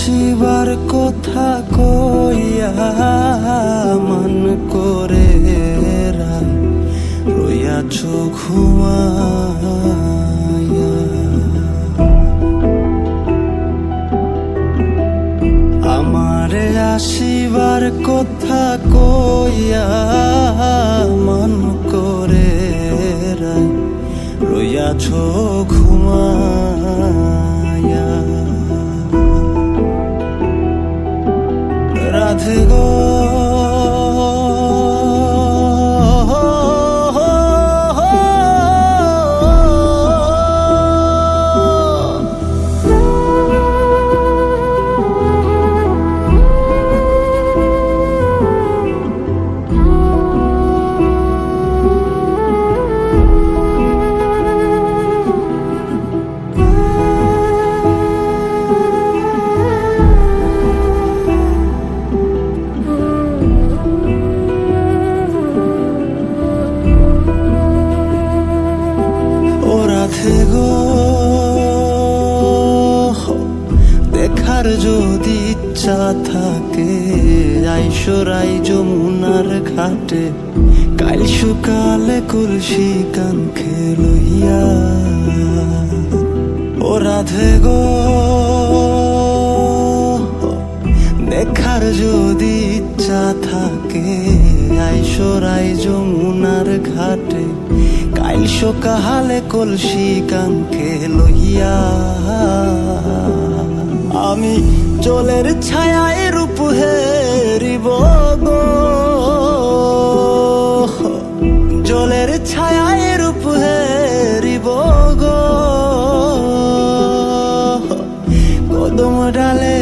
আসিবার কথা কইয়া মান করে রাই রইয়াছ ঘুমাইয়া। আমারে আসিবার কথা কইয়া মান করে রাই রইয়াছ ঘুমাইয়া। রাধে গো দেখার যদি ইচ্ছা থাকে আইসরাই যমুনার ঘাটে কাল সকালে কলসি কানখে লইয়া। ও রাধে গো দেখার যদি ইচ্ছা থাকে আইসরাই যমুনার ঘাটে কাল সকালে কলসি কানখে লইয়া। আমি জলের ছায়ায় রূপ হেরিব গো, জলের ছায়ায় রূপ হেরিব গো, কদম ডালে